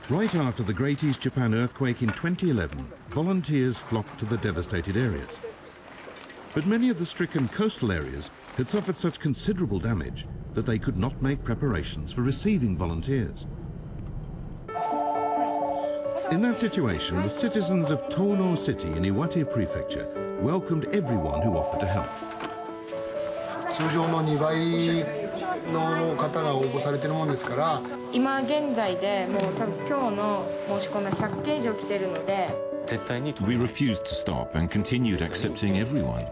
Right after the Great East Japan earthquake in 2011, volunteers flocked to the devastated areas. But many of the stricken coastal areas had suffered such considerable damage that they could not make preparations for receiving volunteers. In that situation, the citizens of Tono City in Iwate Prefecture welcomed everyone who offered to help. 通常の2倍の方が応募されているものですから、今現在でもう多分今日の申し込みは100件以上来ているので、We refused to stop and continued accepting everyone.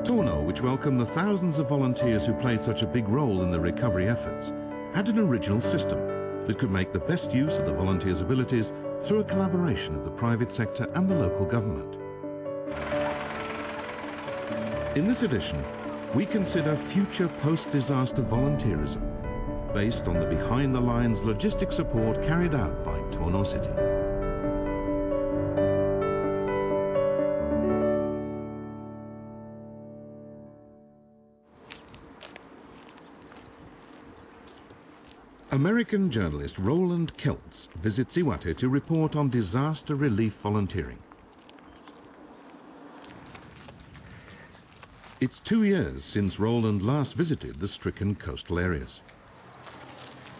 Tono, which welcomed the thousands of volunteers who played such a big role in the recovery efforts, had an original system that could make the best use of the volunteers' abilities through a collaboration of the private sector and the local government. In this edition, we consider future post-disaster volunteerism based on the behind-the-lines logistic support carried out by Tono City. American journalist Roland Kelts visits Iwate to report on disaster relief volunteering. It's 2 years since Roland last visited the stricken coastal areas.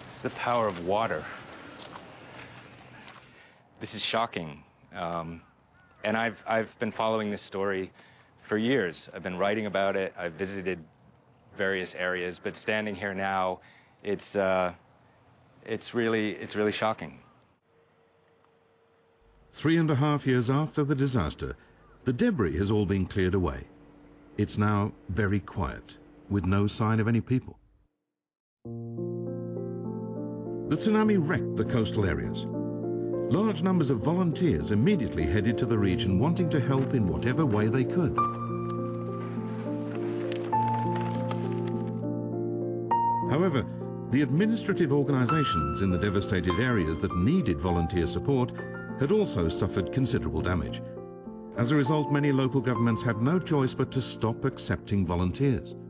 It's the power of water. This is shocking. And I've been following this story for years. I've been writing about it. I've visited various areas, but standing here now, it's really shocking. 3.5 years after the disaster, the debris has all been cleared away. It's now very quiet, with no sign of any people. The tsunami wrecked the coastal areas. Large numbers of volunteers immediately headed to the region wanting to help in whatever way they could. However, the administrative organizations in the devastated areas that needed volunteer support had also suffered considerable damage. As a result, many local governments had no choice but to stop accepting volunteers.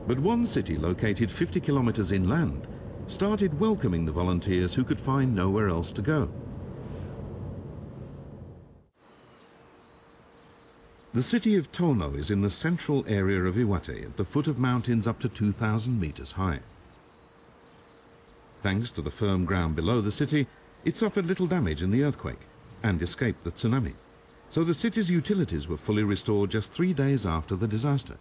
But one city located 50 kilometers inland started welcoming the volunteers who could find nowhere else to go. The city of Tono is in the central area of Iwate, at the foot of mountains up to 2,000 meters high. Thanks to the firm ground below the city, it suffered little damage in the earthquake and escaped the tsunami, so the city's utilities were fully restored just 3 days after the disaster.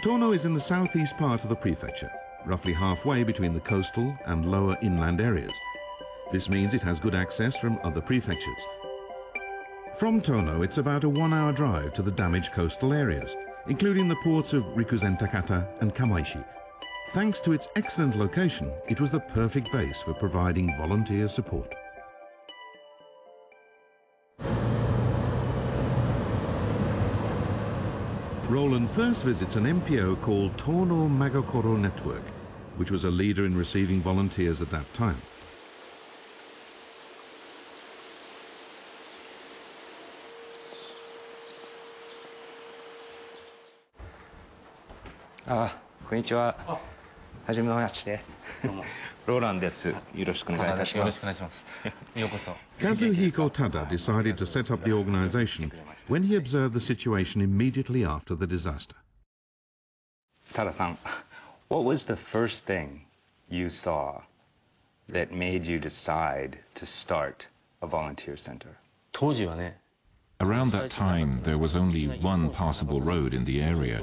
Tono is in the southeast part of the prefecture, roughly halfway between the coastal and lower inland areas. This means it has good access from other prefectures. From Tono, it's about a 1-hour drive to the damaged coastal areas, including the ports of Rikuzentakata and Kamaishi. Thanks to its excellent location, it was the perfect base for providing volunteer support. Roland first visits an NPO called Tono Magakoro Network, which was a leader in receiving volunteers at that time. Konnichiwa. はじめまして。ローランです。よろしくお願いいたします。ようこそ。Kazuhiko Tada decided to set up the organization when he observed the situation immediately after the disaster. Tada-san, what was the first thing you saw that made you decide to start a volunteer center? 当時はね。Around that time, there was only one passable road in the area.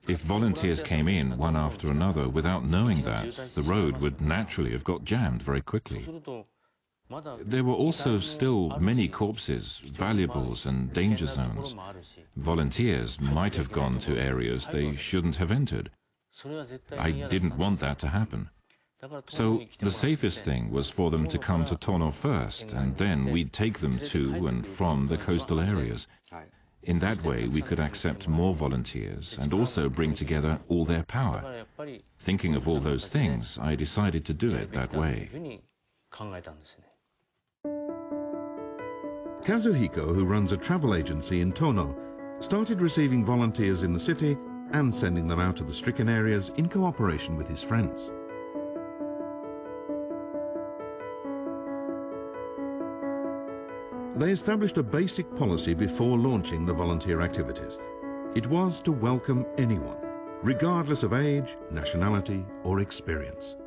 If volunteers came in one after another without knowing that, the road would naturally have got jammed very quickly. There were also still many corpses, valuables and danger zones. Volunteers might have gone to areas they shouldn't have entered. I didn't want that to happen. So the safest thing was for them to come to Tono first, and then we'd take them to and from the coastal areas. In that way, we could accept more volunteers and also bring together all their power. Thinking of all those things, I decided to do it that way. Kazuhiko, who runs a travel agency in Tono, started receiving volunteers in the city and sending them out to the stricken areas in cooperation with his friends. They established a basic policy before launching the volunteer activities. It was to welcome anyone, regardless of age, nationality, or experience.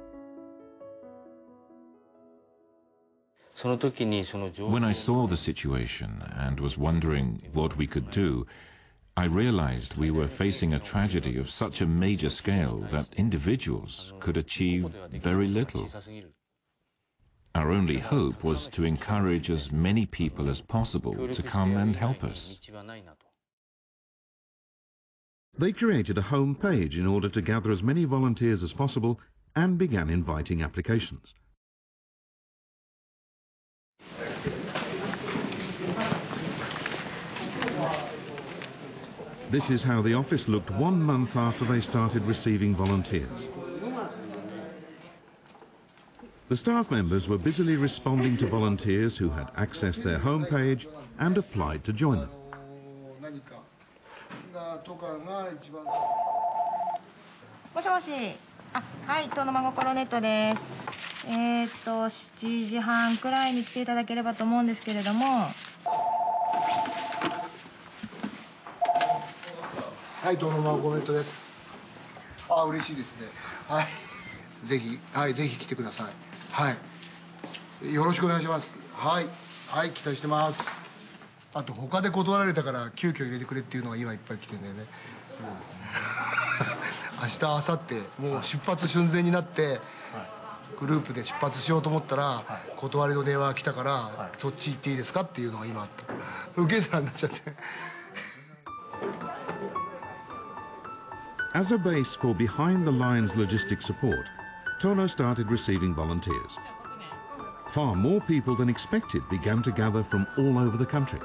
When I saw the situation and was wondering what we could do, I realized we were facing a tragedy of such a major scale that individuals could achieve very little. Our only hope was to encourage as many people as possible to come and help us. They created a home page in order to gather as many volunteers as possible and began inviting applications. This is how the office looked 1 month after they started receiving volunteers. The staff members were busily responding to volunteers who had accessed their homepage and applied to join them. もしもし。はい、遠野真心ネットです。7時半くらいに来ていただければと思うんですけれども。はい、遠野真心ネットです。あ、嬉しいですね。はい。ぜひ来てください。はい。よろしくお願いします。はい。はい、期待してます。あと他で断られたから急遽入れてくれっていうのが今いっぱい来てんだよね。明日明後日もう出発寸前になってグループで出発しようと思ったら断りの電話が来たからそっち行っていいですかっていうのが今あった。受け皿になっちゃって。As a base for behind-the-lines logistic support, Tono started receiving volunteers. Far more people than expected began to gather from all over the country.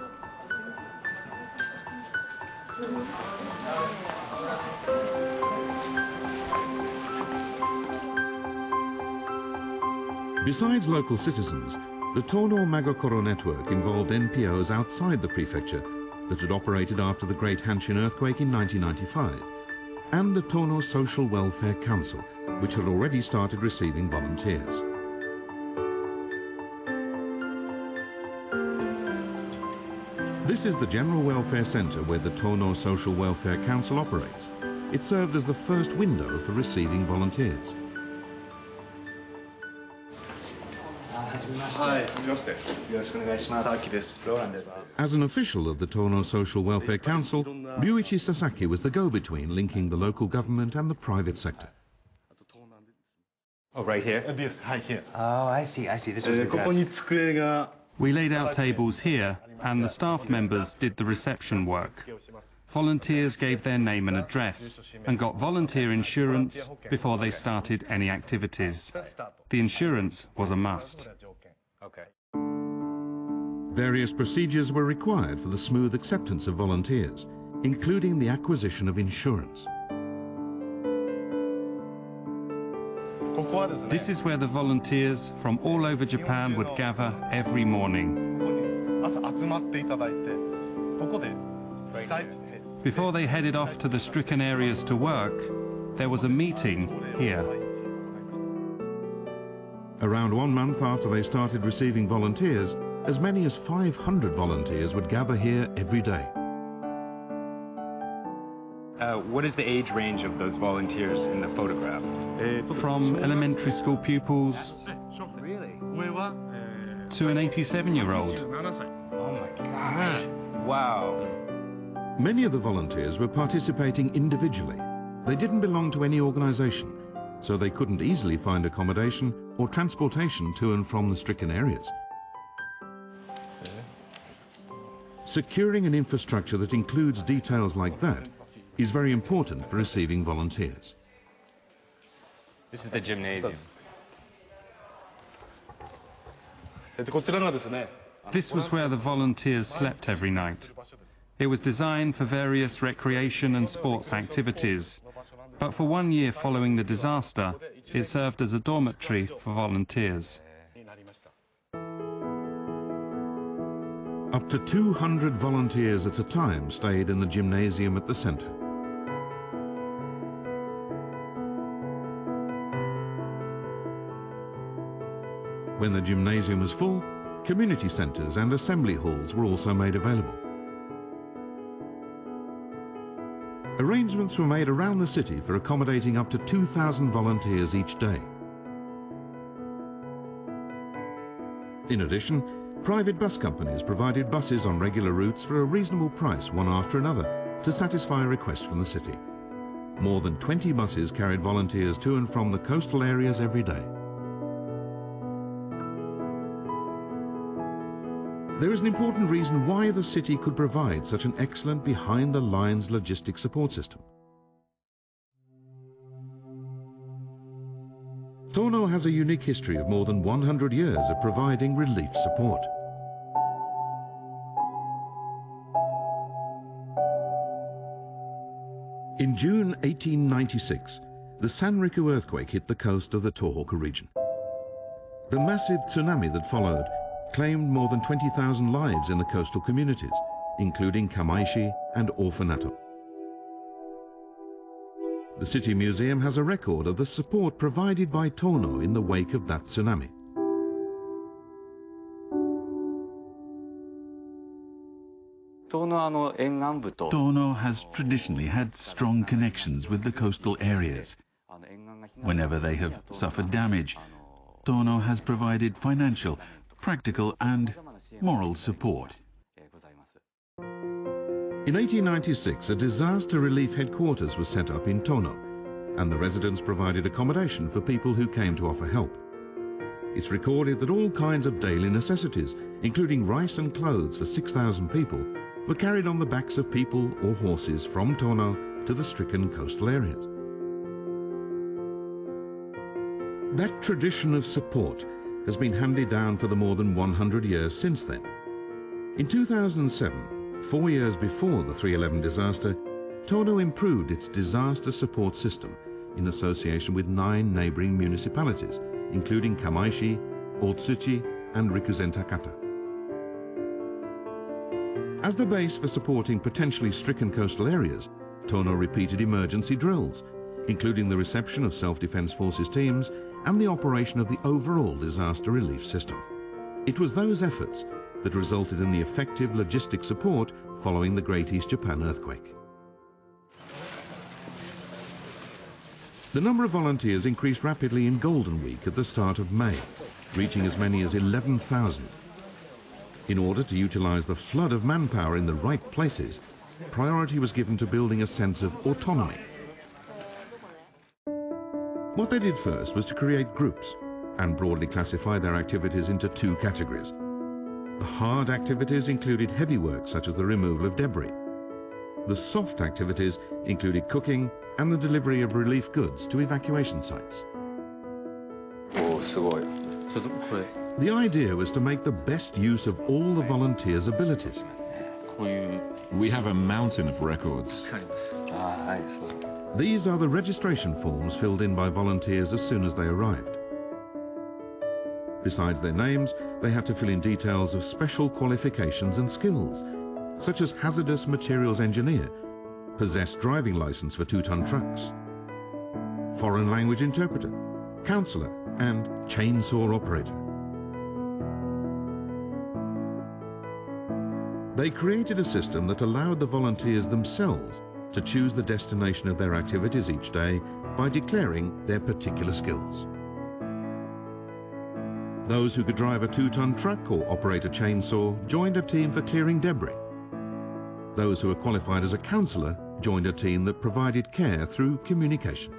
Besides local citizens, the Tono Magokoro network involved NPOs outside the prefecture that had operated after the Great Hanshin earthquake in 1995, and the Tono Social Welfare Council, which had already started receiving volunteers. This is the General Welfare Center where the Tono Social Welfare Council operates. It served as the first window for receiving volunteers. As an official of the Tono Social Welfare Council, Ryuichi Sasaki was the go-between linking the local government and the private sector. Oh, right here? Yes, here. Oh, I see. This was the desk. We laid out tables here, and the staff members did the reception work. Volunteers gave their name and address, and got volunteer insurance before they started any activities. The insurance was a must. Okay. Various procedures were required for the smooth acceptance of volunteers, including the acquisition of insurance. This is where the volunteers from all over Japan would gather every morning. Before they headed off to the stricken areas to work, there was a meeting here. Around 1 month after they started receiving volunteers, as many as 500 volunteers would gather here every day. What is the age range of those volunteers in the photograph? From elementary school pupils to an 87-year-old. Oh my gosh. Wow. Many of the volunteers were participating individually. They didn't belong to any organization, so they couldn't easily find accommodation or transportation to and from the stricken areas. Securing an infrastructure that includes details like that is very important for receiving volunteers. This is the gymnasium. This was where the volunteers slept every night. It was designed for various recreation and sports activities, but for 1 year following the disaster, it served as a dormitory for volunteers. Up to 200 volunteers at a time stayed in the gymnasium at the center. When the gymnasium was full, community centres and assembly halls were also made available. Arrangements were made around the city for accommodating up to 2,000 volunteers each day. In addition, private bus companies provided buses on regular routes for a reasonable price, one after another, to satisfy a request from the city. More than 20 buses carried volunteers to and from the coastal areas every day. There is an important reason why the city could provide such an excellent behind-the-lines logistic support system. Tono has a unique history of more than 100 years of providing relief support. In June 1896, the Sanriku earthquake hit the coast of the Tohoku region. The massive tsunami that followed claimed more than 20,000 lives in the coastal communities, including Kamaishi and Orfanato. The City Museum has a record of the support provided by Tono in the wake of that tsunami. Tono has traditionally had strong connections with the coastal areas. Whenever they have suffered damage, Tono has provided financial, practical and moral support. In 1896, a disaster relief headquarters was set up in Tono, and the residents provided accommodation for people who came to offer help. It's recorded that all kinds of daily necessities, including rice and clothes for 6,000 people, were carried on the backs of people or horses from Tono to the stricken coastal areas. That tradition of support has been handed down for the more than 100 years since then. In 2007, 4 years before the 3/11 disaster, Tono improved its disaster support system in association with 9 neighboring municipalities, including Kamaishi, Otsuchi and Rikuzen-Takata. As the base for supporting potentially stricken coastal areas, Tono repeated emergency drills, including the reception of Self-Defense Forces teams and the operation of the overall disaster relief system. It was those efforts that resulted in the effective logistic support following the Great East Japan earthquake. The number of volunteers increased rapidly in Golden Week at the start of May, reaching as many as 11,000. In order to utilize the flood of manpower in the right places, priority was given to building a sense of autonomy. What they did first was to create groups and broadly classify their activities into 2 categories. The hard activities included heavy work such as the removal of debris. The soft activities included cooking and the delivery of relief goods to evacuation sites. The idea was to make the best use of all the volunteers' abilities. We have a mountain of records. These are the registration forms filled in by volunteers as soon as they arrived. Besides their names, they had to fill in details of special qualifications and skills, such as hazardous materials engineer, possess driving license for 2-ton trucks, foreign language interpreter, counselor, and chainsaw operator. They created a system that allowed the volunteers themselves to choose the destination of their activities each day by declaring their particular skills. Those who could drive a 2-ton truck or operate a chainsaw joined a team for clearing debris. Those who were qualified as a counselor joined a team that provided care through communication.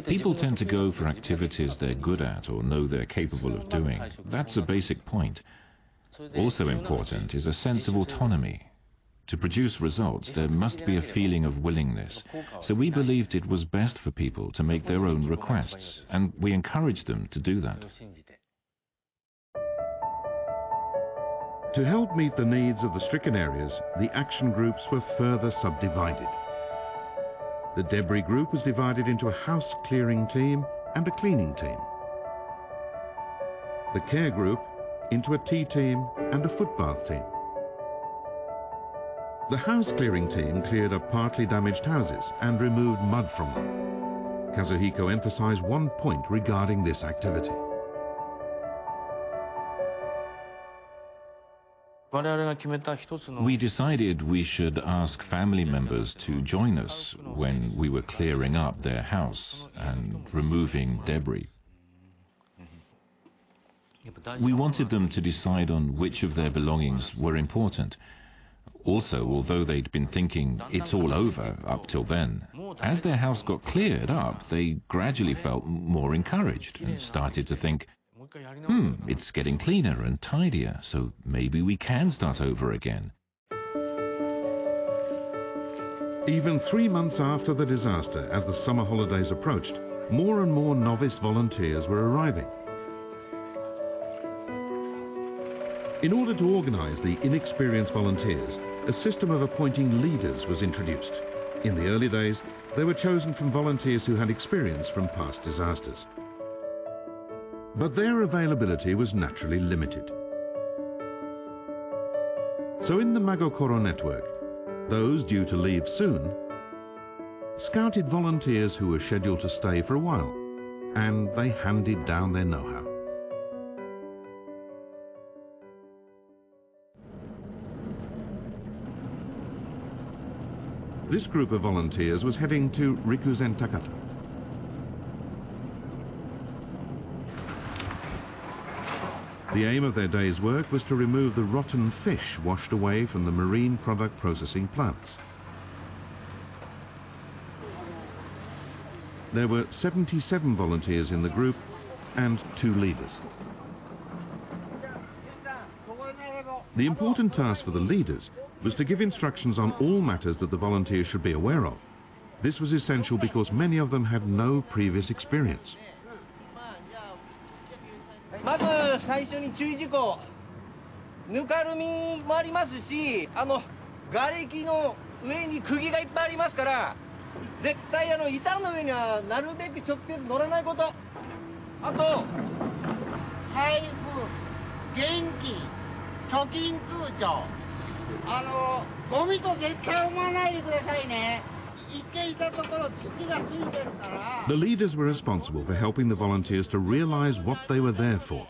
People tend to go for activities they're good at or know they're capable of doing. That's a basic point. Also important is a sense of autonomy. To produce results, there must be a feeling of willingness. So we believed it was best for people to make their own requests, and we encouraged them to do that. To help meet the needs of the stricken areas, the action groups were further subdivided. The debris group was divided into a house clearing team and a cleaning team. The care group into a tea team and a footbath team. The house clearing team cleared up partly damaged houses and removed mud from them. Kazuhiko emphasized one point regarding this activity. We decided we should ask family members to join us when we were clearing up their house and removing debris. We wanted them to decide on which of their belongings were important. Also, although they'd been thinking it's all over up till then, as their house got cleared up, they gradually felt more encouraged and started to think, it's getting cleaner and tidier, so maybe we can start over again. Even 3 months after the disaster, as the summer holidays approached, more and more novice volunteers were arriving. In order to organize the inexperienced volunteers, a system of appointing leaders was introduced. In the early days, they were chosen from volunteers who had experience from past disasters. But their availability was naturally limited. So in the Magokoro network, those due to leave soon scouted volunteers who were scheduled to stay for a while, and they handed down their know-how. This group of volunteers was heading to Rikuzen Takata. The aim of their day's work was to remove the rotten fish washed away from the marine product processing plants. There were 77 volunteers in the group and 2 leaders. The important task for the leaders was to give instructions on all matters that the volunteers should be aware of. This was essential because many of them had no previous experience. まず最初に注意事項、ぬかるみもありますし、瓦礫の上に釘がいっぱいありますから、絶対板の上にはなるべく直接乗らないこと。あと財布、現金、貯金通帳、ゴミと絶対思わないでくださいね。 The leaders were responsible for helping the volunteers to realize what they were there for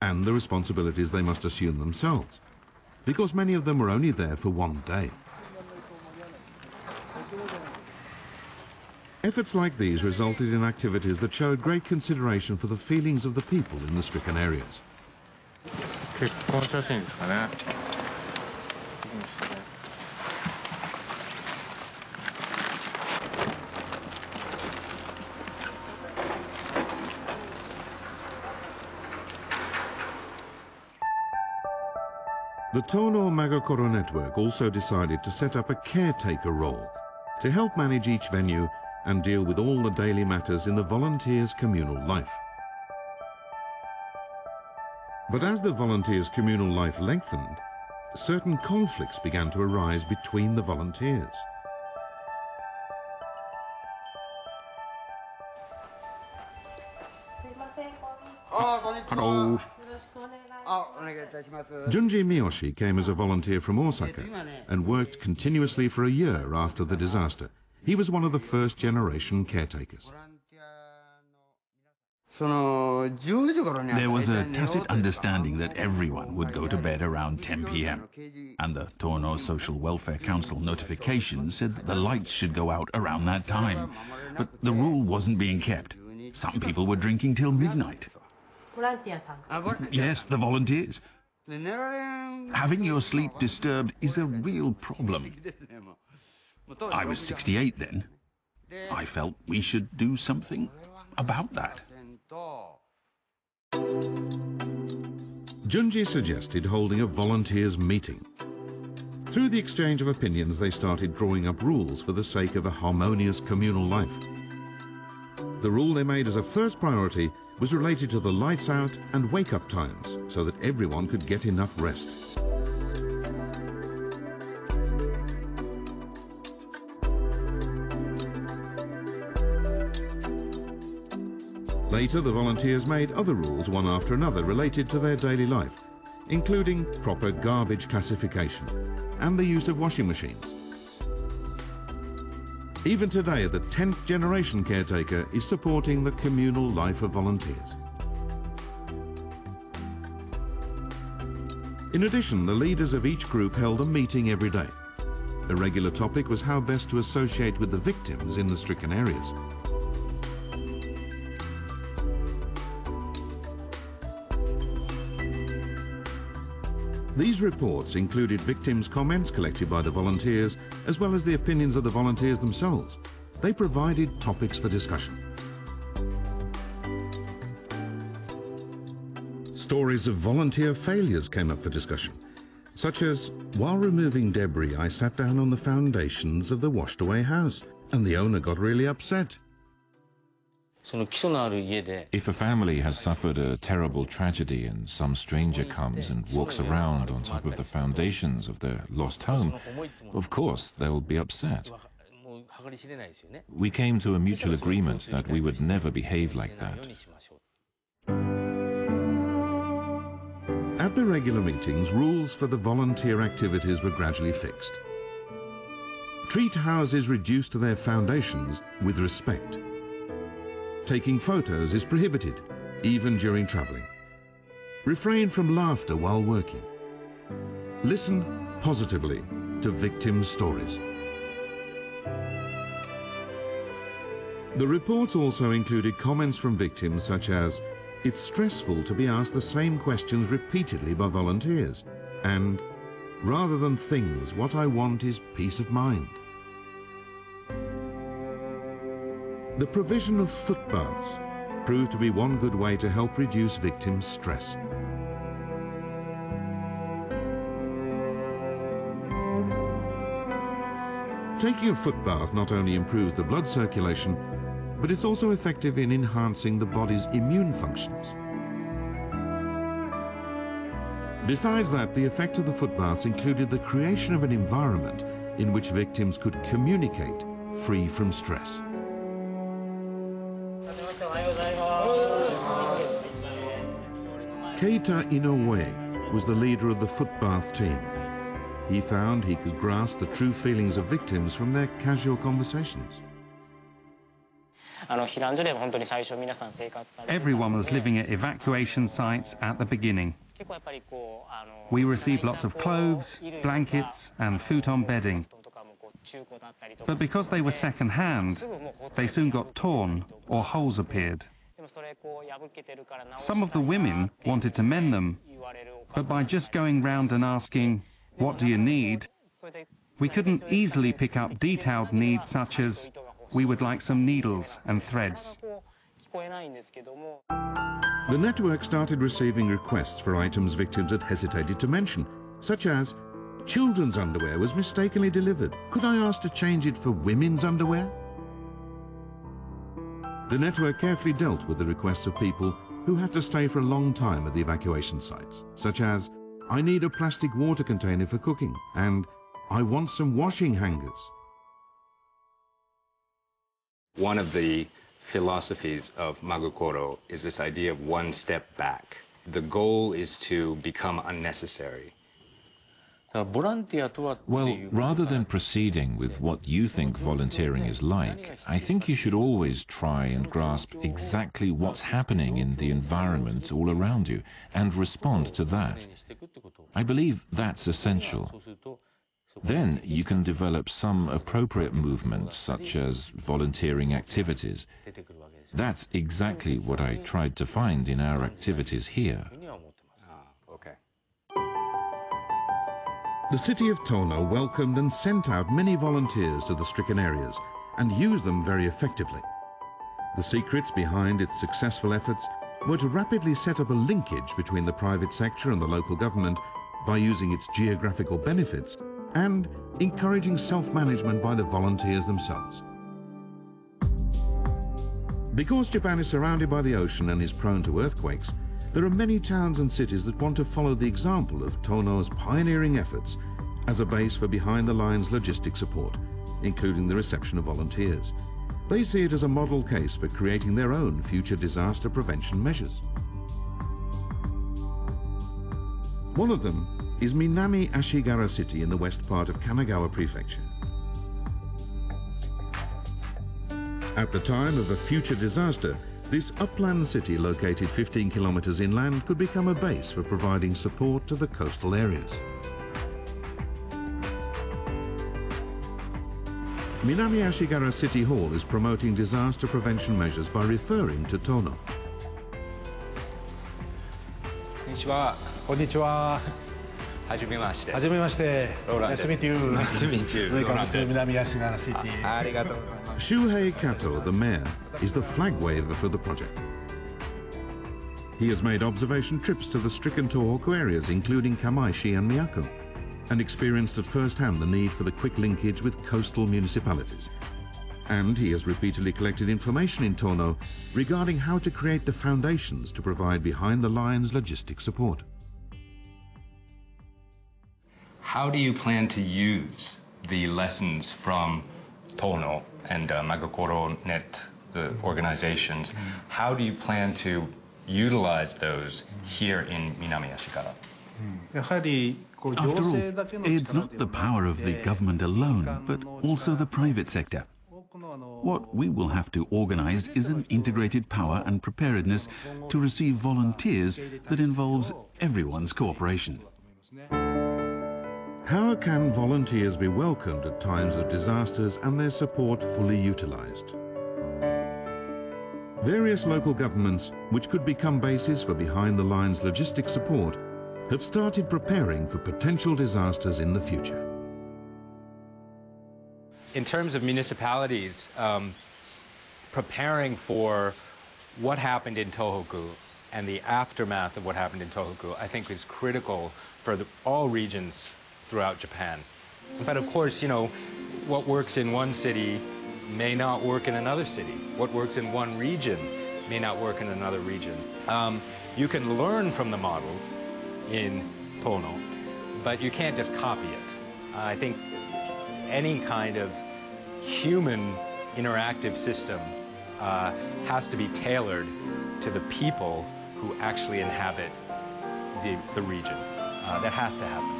and the responsibilities they must assume themselves, because many of them were only there for one day. Efforts like these resulted in activities that showed great consideration for the feelings of the people in the stricken areas. The Tono Magokoro network also decided to set up a caretaker role to help manage each venue and deal with all the daily matters in the volunteers' communal life. But as the volunteers' communal life lengthened, certain conflicts began to arise between the volunteers. Hello. Junji Miyoshi came as a volunteer from Osaka and worked continuously for a year after the disaster. He was one of the first-generation caretakers. There was a tacit understanding that everyone would go to bed around 10 p.m. and the Tono Social Welfare Council notification said that the lights should go out around that time. But the rule wasn't being kept. Some people were drinking till midnight. Yes, the volunteers. Having your sleep disturbed is a real problem. I was 68 then. I felt we should do something about that. Junji suggested holding a volunteers' meeting. Through the exchange of opinions, they started drawing up rules for the sake of a harmonious communal life. The rule they made as a first priority was related to the lights out and wake-up times so that everyone could get enough rest. Later, the volunteers made other rules one after another related to their daily life, including proper garbage classification and the use of washing machines. Even today, the 10th generation caretaker is supporting the communal life of volunteers. In addition, the leaders of each group held a meeting every day. A regular topic was how best to associate with the victims in the stricken areas. These reports included victims' comments collected by the volunteers, as well as the opinions of the volunteers themselves. They provided topics for discussion. Stories of volunteer failures came up for discussion, such as, while removing debris, I sat down on the foundations of the washed-away house, and the owner got really upset. If a family has suffered a terrible tragedy and some stranger comes and walks around on top of the foundations of their lost home, of course they'll be upset. We came to a mutual agreement that we would never behave like that. At the regular meetings, rules for the volunteer activities were gradually fixed. Treat houses reduced to their foundations with respect. Taking photos is prohibited, even during traveling. Refrain from laughter while working. Listen positively to victims' stories. The reports also included comments from victims such as, "It's stressful to be asked the same questions repeatedly by volunteers," and, "Rather than things, what I want is peace of mind." The provision of footbaths proved to be one good way to help reduce victims' stress. Taking a footbath not only improves the blood circulation, but it's also effective in enhancing the body's immune functions. Besides that, the effect of the footbaths included the creation of an environment in which victims could communicate free from stress. Keita Inoue was the leader of the footbath team. He found he could grasp the true feelings of victims from their casual conversations. Everyone was living at evacuation sites at the beginning. We received lots of clothes, blankets and futon bedding. But because they were second-hand, they soon got torn or holes appeared. Some of the women wanted to mend them, but by just going round and asking, "What do you need?" we couldn't easily pick up detailed needs such as, "We would like some needles and threads." The network started receiving requests for items victims had hesitated to mention, such as, "Children's underwear was mistakenly delivered. Could I ask to change it for women's underwear?" The network carefully dealt with the requests of people who had to stay for a long time at the evacuation sites, such as, "I need a plastic water container for cooking," and "I want some washing hangers." One of the philosophies of Magokoro is this idea of one step back. The goal is to become unnecessary. Well, rather than proceeding with what you think volunteering is like, I think you should always try and grasp exactly what's happening in the environment all around you and respond to that. I believe that's essential. Then you can develop some appropriate movements, such as volunteering activities. That's exactly what I tried to find in our activities here. The city of Tono welcomed and sent out many volunteers to the stricken areas and used them very effectively. The secrets behind its successful efforts were to rapidly set up a linkage between the private sector and the local government by using its geographical benefits and encouraging self-management by the volunteers themselves. Because Japan is surrounded by the ocean and is prone to earthquakes, there are many towns and cities that want to follow the example of Tono's pioneering efforts as a base for behind-the-lines logistic support, including the reception of volunteers. They see it as a model case for creating their own future disaster prevention measures. One of them is Minami Ashigara City in the west part of Kanagawa Prefecture. At the time of a future disaster, this upland city located 15 kilometers inland could become a base for providing support to the coastal areas. Minami Ashigara City Hall is promoting disaster prevention measures by referring to Tono. Konnichiwa. Konnichiwa. はじめまして。はじめまして。Roland Nice to meet you. Nice to meet you. Welcome Roland to Kelts. Minami Ashigara City. ありがとうございます。 Shuhei Kato, the mayor, is the flag waver for the project. He has made observation trips to the stricken Tohoku areas, including Kamaishi and Miyako, and experienced at first hand the need for the quick linkage with coastal municipalities. And he has repeatedly collected information in Tono regarding how to create the foundations to provide behind-the-lines logistic support. How do you plan to use the lessons from Tono and Magakoro Net, the organizations? How do you plan to utilize those here in Minami Ashigara? やはり After all, it's not the power of the government alone, but also the private sector. What we will have to organize is an integrated power and preparedness to receive volunteers that involves everyone's cooperation. How can volunteers be welcomed at times of disasters and their support fully utilized? Various local governments, which could become bases for behind-the-lines logistic support, have started preparing for potential disasters in the future. In terms of municipalities, preparing for what happened in Tohoku and the aftermath of what happened in Tohoku, I think is critical for all regions throughout Japan. But of course, you know, what works in one city may not work in another city. What works in one region may not work in another region. You can learn from the model in Tono, but you can't just copy it. I think any kind of human interactive system has to be tailored to the people who actually inhabit the region. That has to happen.